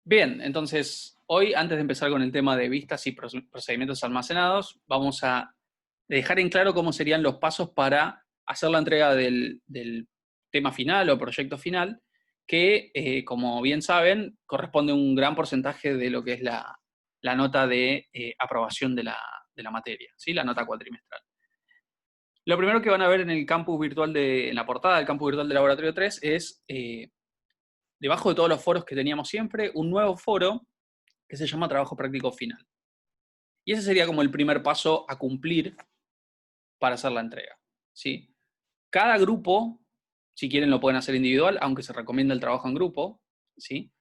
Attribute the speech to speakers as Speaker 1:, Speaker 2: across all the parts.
Speaker 1: Bien, entonces hoy, antes de empezar con el tema de vistas y procedimientos almacenados, vamos a dejar en claro cómo serían los pasos para hacer la entrega del tema final o proyecto final, que, como bien saben, corresponde a un gran porcentaje de lo que es la nota de aprobación de la materia, ¿sí? La nota cuatrimestral. Lo primero que van a ver en el campus virtual en la portada del campus virtual de Laboratorio 3 es, debajo de todos los foros que teníamos siempre, un nuevo foro que se llama trabajo práctico final. Y ese sería como el primer paso a cumplir para hacer la entrega, ¿sí? Cada grupo, si quieren lo pueden hacer individual, aunque se recomienda el trabajo en grupo, ¿sí?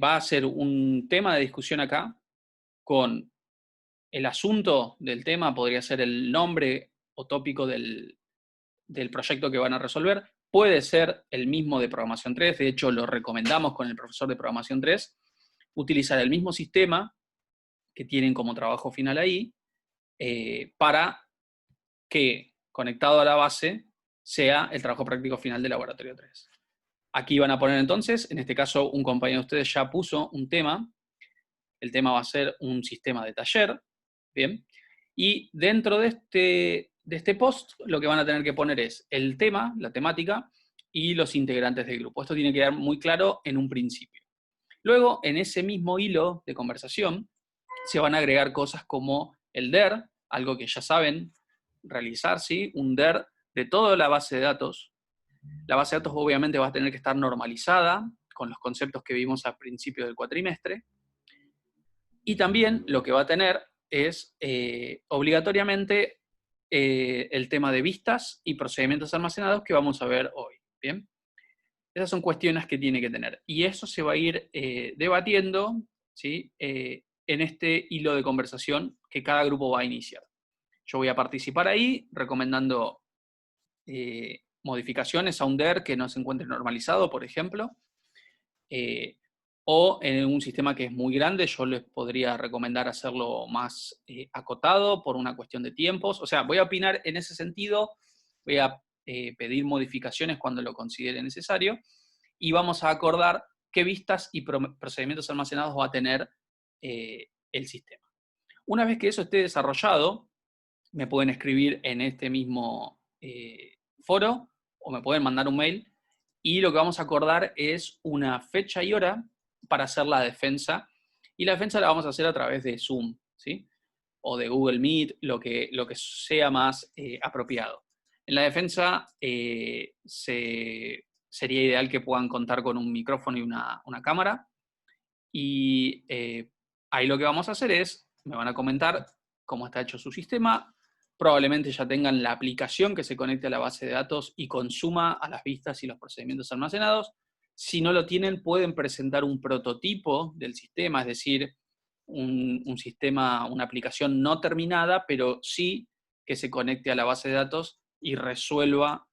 Speaker 1: Va a ser un tema de discusión acá con el asunto del tema, podría ser el nombre o tópico del proyecto que van a resolver. Puede ser el mismo de programación 3, de hecho lo recomendamos con el profesor de programación 3, utilizar el mismo sistema que tienen como trabajo final ahí, para que, conectado a la base, sea el trabajo práctico final de Laboratorio 3. Aquí van a poner entonces, en este caso un compañero de ustedes ya puso un tema, el tema va a ser un sistema de taller, ¿bien? Y dentro de este post lo que van a tener que poner es el tema, la temática, y los integrantes del grupo. Esto tiene que quedar muy claro en un principio. Luego, en ese mismo hilo de conversación, se van a agregar cosas como el DER, algo que ya saben realizar, ¿sí? Un DER de toda la base de datos. La base de datos obviamente va a tener que estar normalizada con los conceptos que vimos al principio del cuatrimestre. Y también lo que va a tener es obligatoriamente el tema de vistas y procedimientos almacenados que vamos a ver hoy. ¿Bien? Esas son cuestiones que tiene que tener. Y eso se va a ir debatiendo, ¿sí? En este hilo de conversación que cada grupo va a iniciar. Yo voy a participar ahí recomendando modificaciones a un DER que no se encuentre normalizado, por ejemplo, o en un sistema que es muy grande, yo les podría recomendar hacerlo más acotado por una cuestión de tiempos. O sea, voy a opinar en ese sentido, voy a pedir modificaciones cuando lo considere necesario, y vamos a acordar qué vistas y procedimientos almacenados va a tener el sistema. Una vez que eso esté desarrollado, me pueden escribir en este mismo foro o me pueden mandar un mail, y lo que vamos a acordar es una fecha y hora para hacer la defensa, y la defensa la vamos a hacer a través de Zoom, ¿sí? O de Google Meet, lo que sea más apropiado. En la defensa sería ideal que puedan contar con un micrófono y una cámara, y ahí lo que vamos a hacer es, me van a comentar cómo está hecho su sistema, probablemente ya tengan la aplicación que se conecte a la base de datos y consuma a las vistas y los procedimientos almacenados. Si no lo tienen, pueden presentar un prototipo del sistema, es decir, un sistema, una aplicación no terminada, pero sí que se conecte a la base de datos y resuelva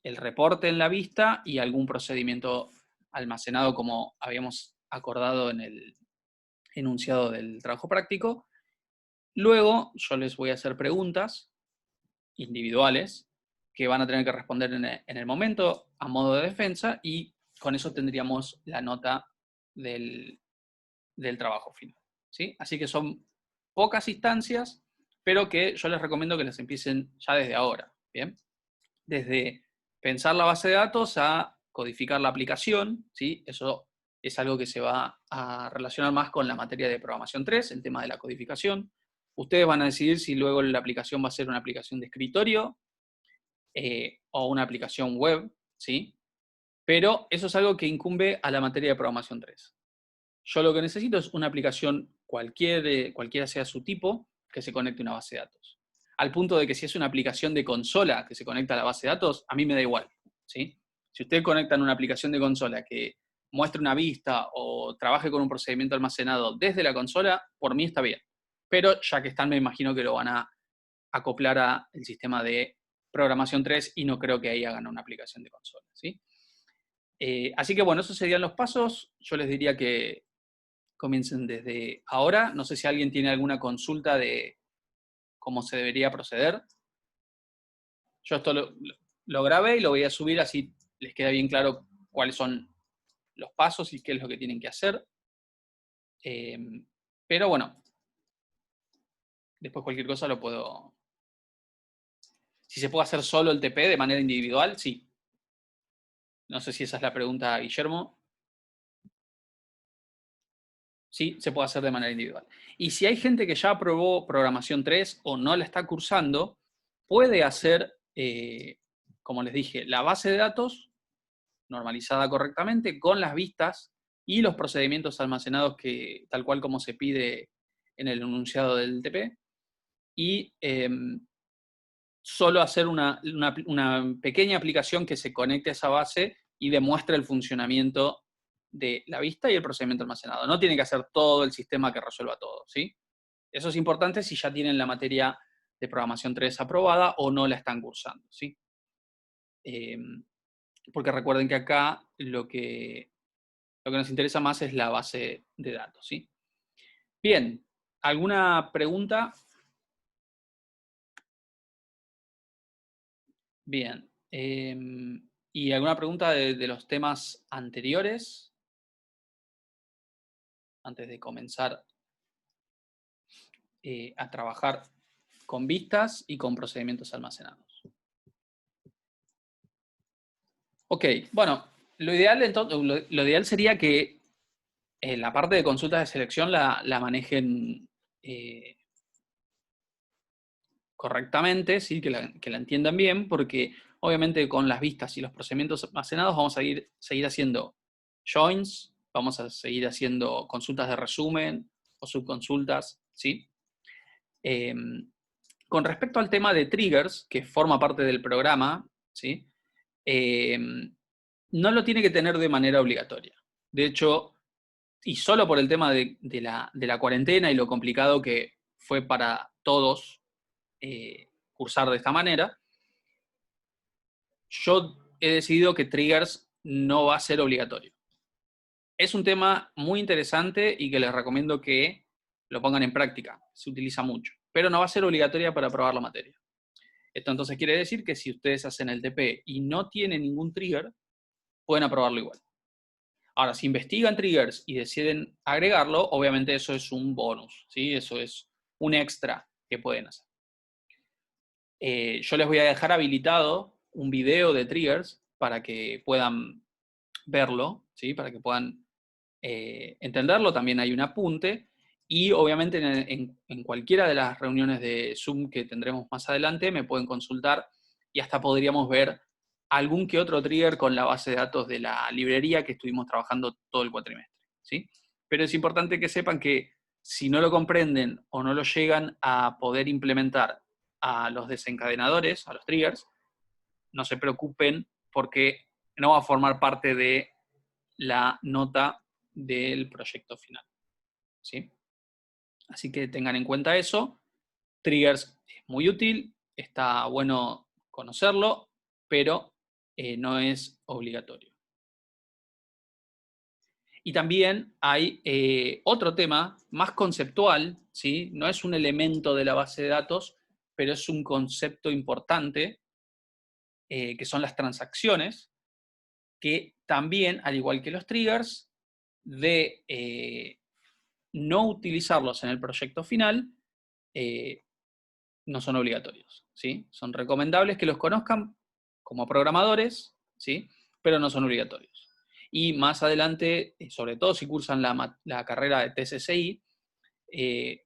Speaker 1: el reporte en la vista y algún procedimiento almacenado como habíamos acordado en el enunciado del trabajo práctico. Luego yo les voy a hacer preguntas individuales que van a tener que responder en el momento a modo de defensa, y con eso tendríamos la nota del trabajo final, ¿sí? Así que son pocas instancias, pero que yo les recomiendo que las empiecen ya desde ahora, ¿bien? Desde pensar la base de datos a codificar la aplicación, ¿sí? Eso es algo que se va a relacionar más con la materia de programación 3, el tema de la codificación. Ustedes van a decidir si luego la aplicación va a ser una aplicación de escritorio o una aplicación web, ¿sí? Pero eso es algo que incumbe a la materia de programación 3. Yo lo que necesito es una aplicación cualquiera sea su tipo, que se conecte a una base de datos. Al punto de que si es una aplicación de consola que se conecta a la base de datos, a mí me da igual, ¿sí? Si ustedes conectan una aplicación de consola que muestre una vista o trabaje con un procedimiento almacenado desde la consola, por mí está bien. Pero ya que están, me imagino que lo van a acoplar al sistema de programación 3 y no creo que ahí hagan una aplicación de consola, ¿sí? Así que bueno, esos serían los pasos. Yo les diría que comiencen desde ahora. No sé si alguien tiene alguna consulta de cómo se debería proceder. Yo esto lo grabé y lo voy a subir, así les queda bien claro cuáles son los pasos y qué es lo que tienen que hacer. Pero bueno, después cualquier cosa lo puedo... Si se puede hacer solo el TP de manera individual, sí. No sé si esa es la pregunta, Guillermo. Sí, se puede hacer de manera individual. Y si hay gente que ya aprobó programación 3 o no la está cursando, puede hacer, como les dije, la base de datos normalizada correctamente con las vistas y los procedimientos almacenados que tal cual como se pide en el enunciado del TP. Y solo hacer una pequeña aplicación que se conecte a esa base y demuestre el funcionamiento de la vista y el procedimiento almacenado. No tiene que hacer todo el sistema que resuelva todo, ¿sí? Eso es importante si ya tienen la materia de programación 3 aprobada o no la están cursando, ¿sí? Porque recuerden que acá lo que nos interesa más es la base de datos, ¿sí? Bien, ¿alguna pregunta? Bien. ¿Y alguna pregunta de los temas anteriores? Antes de comenzar a trabajar con vistas y con procedimientos almacenados. Ok, bueno, lo ideal, entonces, lo ideal sería que la parte de consultas de selección la manejen correctamente, ¿sí? Que la entiendan bien, porque obviamente con las vistas y los procedimientos almacenados vamos a seguir haciendo joins, vamos a seguir haciendo consultas de resumen o subconsultas, ¿sí? Con respecto al tema de triggers, que forma parte del programa, ¿sí? No lo tiene que tener de manera obligatoria. De hecho, y solo por el tema de la cuarentena y lo complicado que fue para todos cursar de esta manera, yo he decidido que triggers no va a ser obligatorio. Es un tema muy interesante y que les recomiendo que lo pongan en práctica. Se utiliza mucho, pero no va a ser obligatoria para aprobar la materia. Esto entonces quiere decir que si ustedes hacen el TP y no tienen ningún trigger, pueden aprobarlo igual. Ahora, si investigan triggers y deciden agregarlo, obviamente eso es un bonus, ¿sí? Eso es un extra que pueden hacer. Yo les voy a dejar habilitado un video de triggers para que puedan verlo, ¿sí? Para que puedan entenderlo. También hay un apunte. Y obviamente en cualquiera de las reuniones de Zoom que tendremos más adelante me pueden consultar y hasta podríamos ver algún que otro trigger con la base de datos de la librería que estuvimos trabajando todo el cuatrimestre, ¿sí? Pero es importante que sepan que si no lo comprenden o no lo llegan a poder implementar a los desencadenadores, a los triggers, no se preocupen porque no va a formar parte de la nota del proyecto final, ¿sí? Así que tengan en cuenta eso. Triggers es muy útil, está bueno conocerlo, pero no es obligatorio. Y también hay otro tema más conceptual, ¿sí? No es un elemento de la base de datos, pero es un concepto importante, que son las transacciones, que también, al igual que los triggers, de no utilizarlos en el proyecto final, no son obligatorios, ¿sí? Son recomendables que los conozcan como programadores, ¿sí? Pero no son obligatorios. Y más adelante, sobre todo si cursan la carrera de TCCI,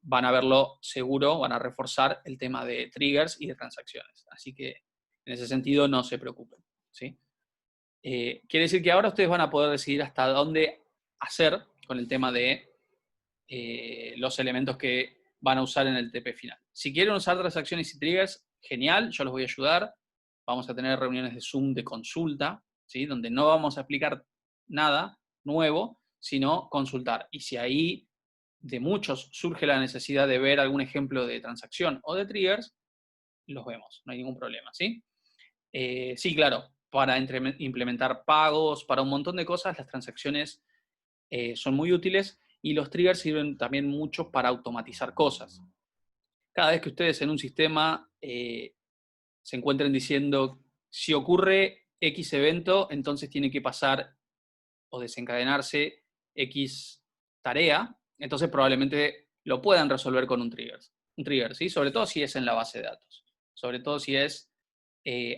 Speaker 1: van a verlo seguro, van a reforzar el tema de triggers y de transacciones. Así que en ese sentido no se preocupen, ¿sí? Quiere decir que ahora ustedes van a poder decidir hasta dónde hacer con el tema de los elementos que van a usar en el TP final. Si quieren usar transacciones y triggers, genial, yo los voy a ayudar. Vamos a tener reuniones de Zoom de consulta, ¿sí? Donde no vamos a explicar nada nuevo, sino consultar. Y si ahí de muchos surge la necesidad de ver algún ejemplo de transacción o de triggers, los vemos, no hay ningún problema, ¿sí? Sí, claro, para implementar pagos, para un montón de cosas, las transacciones son muy útiles y los triggers sirven también mucho para automatizar cosas. Cada vez que ustedes en un sistema se encuentren diciendo, si ocurre X evento, entonces tiene que pasar o desencadenarse X tarea, entonces probablemente lo puedan resolver con un trigger. Un trigger, ¿sí? Sobre todo si es en la base de datos. Sobre todo si es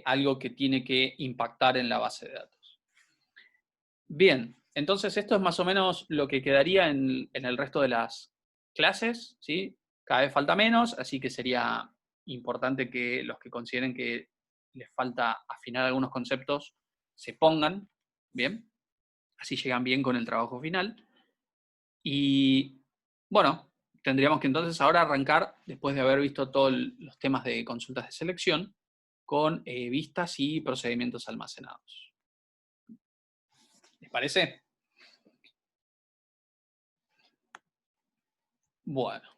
Speaker 1: algo que tiene que impactar en la base de datos. Bien, entonces esto es más o menos lo que quedaría en el resto de las clases, ¿sí? Cada vez falta menos, así que sería importante que los que consideren que les falta afinar algunos conceptos se pongan, ¿bien? Así llegan bien con el trabajo final. Y bueno, tendríamos que entonces ahora arrancar, después de haber visto todos los temas de consultas de selección, con vistas y procedimientos almacenados. ¿Les parece? Bueno.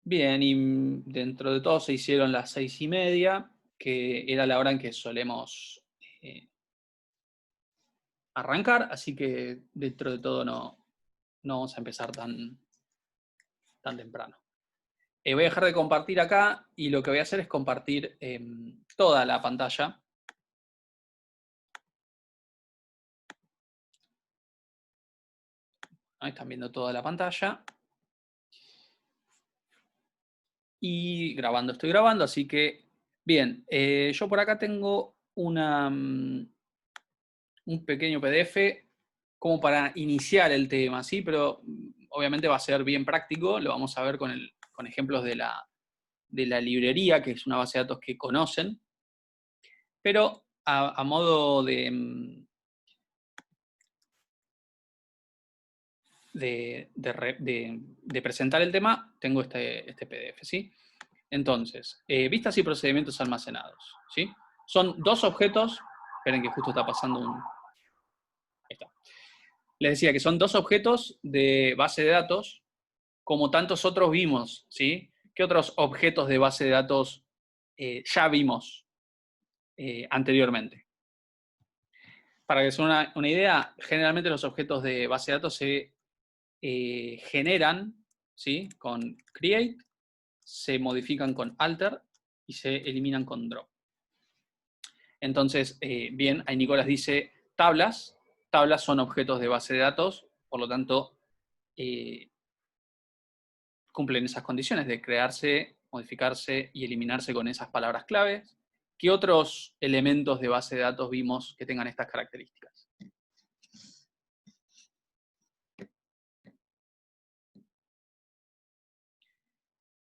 Speaker 1: Bien, y dentro de todo se hicieron las 6:30, que era la hora en que solemos arrancar, así que dentro de todo no vamos a empezar tan temprano. Voy a dejar de compartir acá y lo que voy a hacer es compartir toda la pantalla. Ahí están viendo toda la pantalla. Y grabando, estoy grabando, así que, bien, yo por acá tengo un pequeño PDF como para iniciar el tema, ¿sí? Pero obviamente va a ser bien práctico, lo vamos a ver con ejemplos de la librería, que es una base de datos que conocen, pero a modo de presentar el tema, tengo este PDF, ¿sí? Entonces, vistas y procedimientos almacenados, ¿sí? Son dos objetos, esperen que justo está pasando un... Ahí está. Les decía que son dos objetos de base de datos, como tantos otros vimos, ¿sí? ¿Qué otros objetos de base de datos ya vimos anteriormente? Para que se una idea, generalmente los objetos de base de datos se generan, ¿sí? Con create, se modifican con alter y se eliminan con drop. Entonces, bien, ahí Nicolás dice tablas. Tablas son objetos de base de datos, por lo tanto, cumplen esas condiciones de crearse, modificarse y eliminarse con esas palabras claves. ¿Qué otros elementos de base de datos vimos que tengan estas características?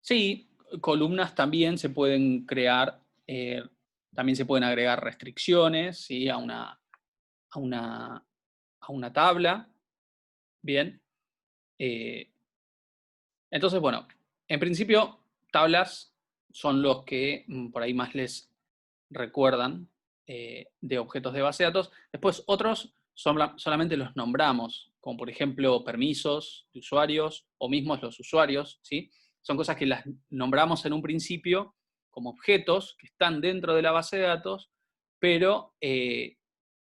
Speaker 1: Sí, columnas también se pueden crear, también se pueden agregar restricciones, ¿sí? A una, a una tabla. Bien. Entonces, bueno, en principio, tablas son los que por ahí más les recuerdan de objetos de base de datos. Después, otros solamente los nombramos, como por ejemplo permisos de usuarios o mismos los usuarios, ¿sí? Son cosas que las nombramos en un principio como objetos que están dentro de la base de datos, pero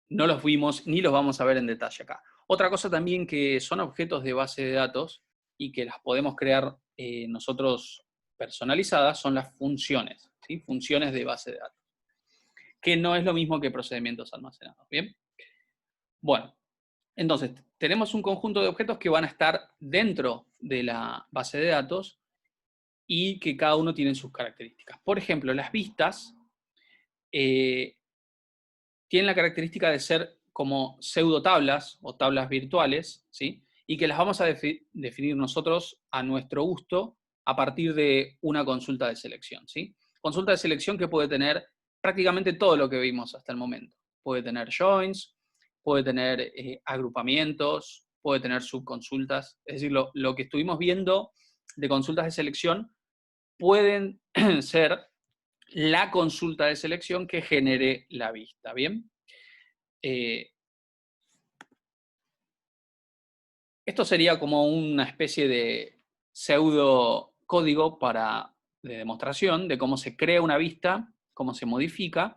Speaker 1: no los vimos ni los vamos a ver en detalle acá. Otra cosa también que son objetos de base de datos y que las podemos crear nosotros personalizadas son las funciones, ¿sí? Funciones de base de datos, que no es lo mismo que procedimientos almacenados. ¿Bien? Bueno, entonces tenemos un conjunto de objetos que van a estar dentro de la base de datos y que cada uno tiene sus características. Por ejemplo, las vistas tienen la característica de ser como pseudo tablas o tablas virtuales, ¿sí? Y que las vamos a definir nosotros a nuestro gusto a partir de una consulta de selección, ¿sí? Consulta de selección que puede tener prácticamente todo lo que vimos hasta el momento. Puede tener joins, puede tener agrupamientos, puede tener subconsultas. Es decir, lo que estuvimos viendo de consultas de selección pueden ser la consulta de selección que genere la vista, ¿bien? Esto sería como una especie de pseudo código de demostración de cómo se crea una vista, cómo se modifica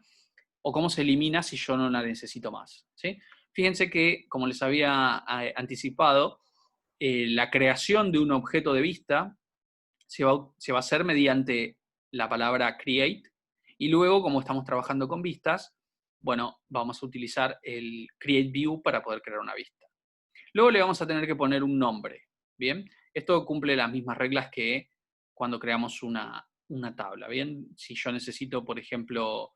Speaker 1: o cómo se elimina si yo no la necesito más, ¿sí? Fíjense que, como les había anticipado, la creación de un objeto de vista se va a hacer mediante la palabra create y luego, como estamos trabajando con vistas, bueno, vamos a utilizar el create view para poder crear una vista. Luego le vamos a tener que poner un nombre, ¿bien? Esto cumple las mismas reglas que cuando creamos una tabla, ¿bien? Si yo necesito, por ejemplo,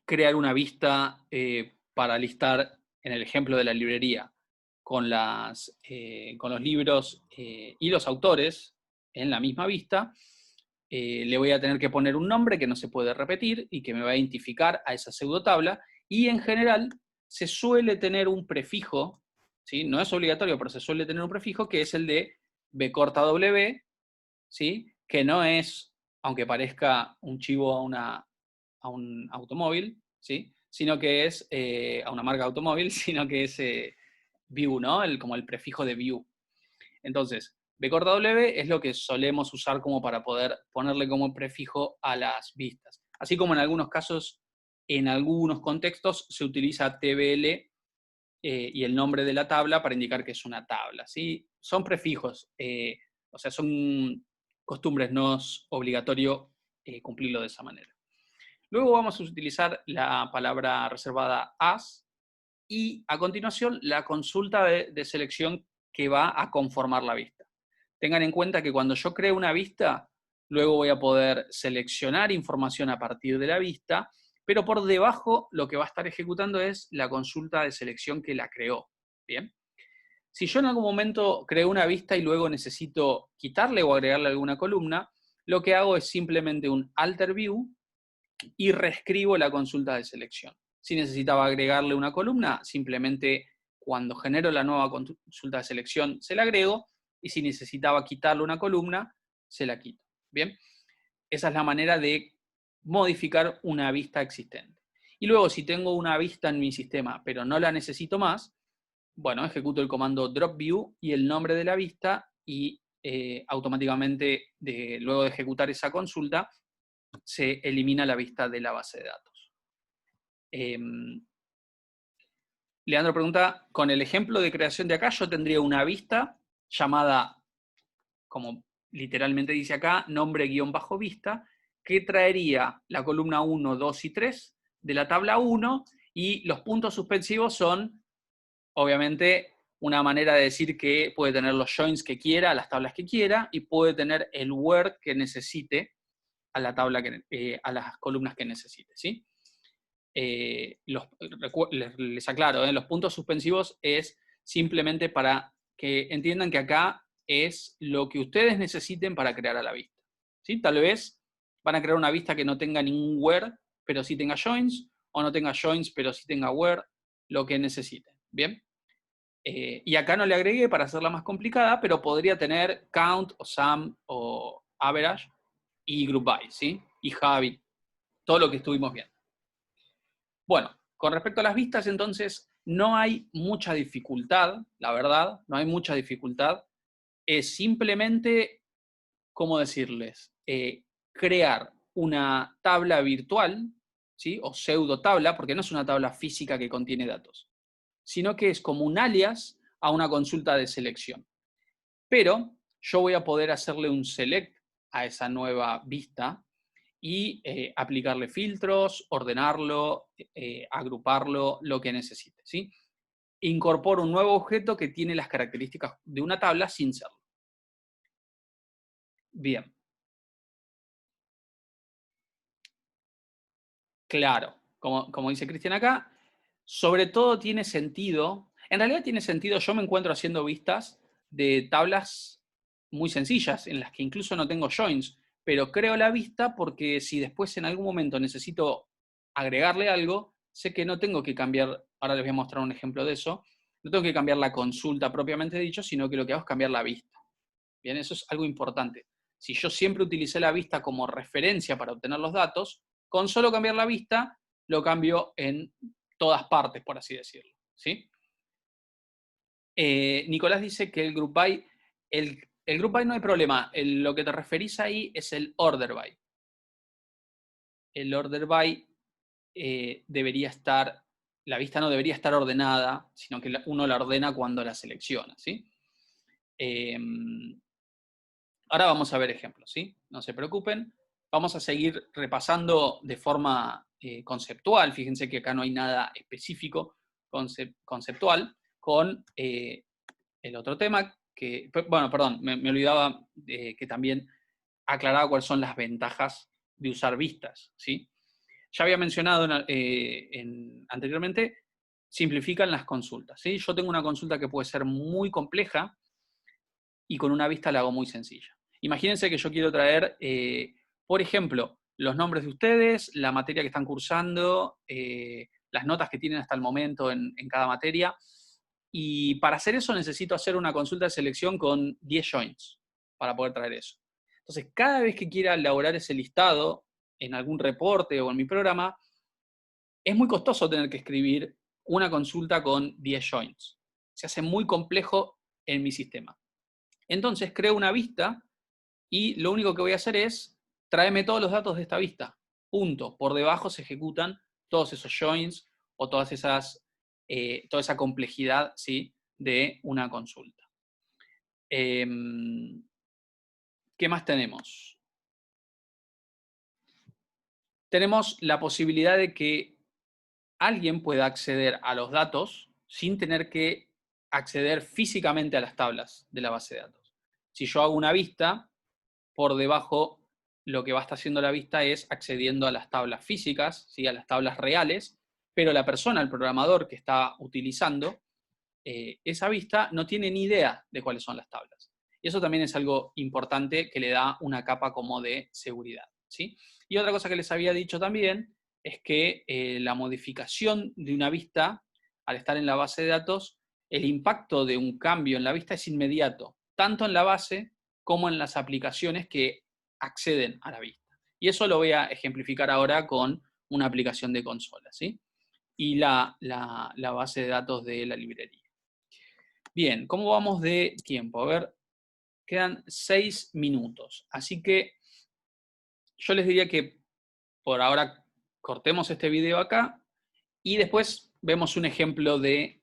Speaker 1: crear una vista para listar, en el ejemplo de la librería, con los libros y los autores en la misma vista, le voy a tener que poner un nombre que no se puede repetir y que me va a identificar a esa pseudotabla, y en general se suele tener un prefijo, ¿sí? No es obligatorio, pero se suele tener un prefijo que es el de B corta W, ¿sí? Que no es, aunque parezca un chivo a un automóvil, ¿sí? Sino que es a una marca de automóvil, sino que es view, ¿no? Como el prefijo de view. Entonces, B corta W es lo que solemos usar como para poder ponerle como prefijo a las vistas. Así como en algunos casos, en algunos contextos, se utiliza TBL y el nombre de la tabla para indicar que es una tabla, ¿sí? Son prefijos, o sea, son costumbres, no es obligatorio cumplirlo de esa manera. Luego vamos a utilizar la palabra reservada as y a continuación la consulta de selección que va a conformar la vista. Tengan en cuenta que cuando yo creo una vista, luego voy a poder seleccionar información a partir de la vista, pero por debajo lo que va a estar ejecutando es la consulta de selección que la creó. ¿Bien? Si yo en algún momento creo una vista y luego necesito quitarle o agregarle alguna columna, lo que hago es simplemente un alter view y reescribo la consulta de selección. Si necesitaba agregarle una columna, simplemente cuando genero la nueva consulta de selección se la agrego, y si necesitaba quitarle una columna, se la quito. ¿Bien? Esa es la manera de modificar una vista existente. Y luego, si tengo una vista en mi sistema, pero no la necesito más, bueno, ejecuto el comando drop view y el nombre de la vista, y automáticamente, luego de ejecutar esa consulta, se elimina la vista de la base de datos. Leandro pregunta, con el ejemplo de creación de acá, yo tendría una vista llamada, como literalmente dice acá, nombre guión bajo vista, que traería la columna 1, 2 y 3 de la tabla 1, y los puntos suspensivos son, obviamente, una manera de decir que puede tener los joins que quiera, las tablas que quiera, y puede tener el where que necesite a la tabla a las columnas que necesite, ¿sí? Les aclaro, los puntos suspensivos es simplemente para que entiendan que acá es lo que ustedes necesiten para crear a la vista, ¿sí? Tal vez van a crear una vista que no tenga ningún where, pero sí tenga joins, o no tenga joins, pero sí tenga where, lo que necesiten, ¿bien? Y acá no le agregué para hacerla más complicada, pero podría tener count, o sum, o average, y group by, ¿sí? Y Javi, todo lo que estuvimos viendo. Bueno, con respecto a las vistas, entonces, no hay mucha dificultad, la verdad, no hay mucha dificultad. Es simplemente, ¿cómo decirles? Crear una tabla virtual, ¿sí? O pseudo tabla, porque no es una tabla física que contiene datos, sino que es como un alias a una consulta de selección. Pero yo voy a poder hacerle un select a esa nueva vista y aplicarle filtros, ordenarlo, agruparlo, lo que necesite, ¿sí? Incorporo un nuevo objeto que tiene las características de una tabla sin serlo. Bien. Claro, como dice Cristian acá, sobre todo tiene sentido, en realidad tiene sentido, yo me encuentro haciendo vistas de tablas muy sencillas, en las que incluso no tengo joins, pero creo la vista porque si después en algún momento necesito agregarle algo, sé que no tengo que cambiar, ahora les voy a mostrar un ejemplo de eso, no tengo que cambiar la consulta propiamente dicho, sino que lo que hago es cambiar la vista. Bien, eso es algo importante. Si yo siempre utilicé la vista como referencia para obtener los datos, con solo cambiar la vista, lo cambio en todas partes, por así decirlo, ¿sí? Nicolás dice que el group by, el group by no hay problema, lo que te referís ahí es el order by. El order by debería estar, la vista no debería estar ordenada, sino que uno la ordena cuando la selecciona, ¿sí? Ahora vamos a ver ejemplos, ¿sí? No se preocupen. Vamos a seguir repasando de forma conceptual. Fíjense que acá no hay nada específico conceptual. con el otro tema, bueno, perdón, me olvidaba que también aclaraba cuáles son las ventajas de usar vistas, ¿sí? Ya había mencionado anteriormente, simplifican las consultas, ¿sí? Yo tengo una consulta que puede ser muy compleja y con una vista la hago muy sencilla. Imagínense que yo quiero traer, por ejemplo, los nombres de ustedes, la materia que están cursando, las notas que tienen hasta el momento en cada materia. Y para hacer eso necesito hacer una consulta de selección con 10 joins para poder traer eso. Entonces, cada vez que quiera elaborar ese listado en algún reporte o en mi programa, es muy costoso tener que escribir una consulta con 10 joins. Se hace muy complejo en mi sistema. Entonces creo una vista y lo único que voy a hacer es tráeme todos los datos de esta vista. Punto. Por debajo se ejecutan todos esos joins o toda esa complejidad, ¿sí?, de una consulta. ¿Qué más tenemos? Tenemos la posibilidad de que alguien pueda acceder a los datos sin tener que acceder físicamente a las tablas de la base de datos. Si yo hago una vista, por debajo lo que va a estar haciendo la vista es accediendo a las tablas físicas, ¿sí?, a las tablas reales, pero la persona, el programador que está utilizando esa vista, no tiene ni idea de cuáles son las tablas. Y eso también es algo importante que le da una capa como de seguridad, ¿sí? Y otra cosa que les había dicho también es que la modificación de una vista, al estar en la base de datos, el impacto de un cambio en la vista es inmediato, tanto en la base como en las aplicaciones que acceden a la vista. Y eso lo voy a ejemplificar ahora con una aplicación de consola, ¿sí? Y la base de datos de la librería. Bien, ¿cómo vamos de tiempo? A ver, quedan 6 minutos. Así que yo les diría que por ahora cortemos este video acá y después vemos un ejemplo de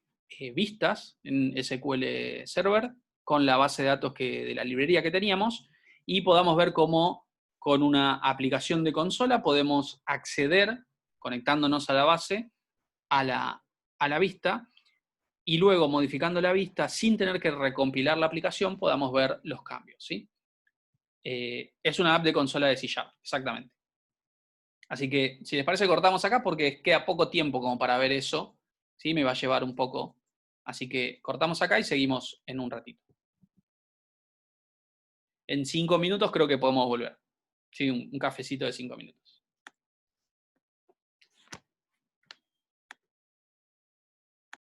Speaker 1: vistas en SQL Server con la base de datos de la librería que teníamos y podamos ver cómo con una aplicación de consola podemos acceder, conectándonos a la base, a la vista, y luego modificando la vista sin tener que recompilar la aplicación podamos ver los cambios, ¿sí? Es una app de consola de C#, exactamente. Así que, si les parece, cortamos acá porque queda poco tiempo como para ver eso, ¿sí? Me va a llevar un poco. Así que cortamos acá y seguimos en un ratito. En 5 minutos creo que podemos volver. ¿Sí? Un cafecito de 5 minutos.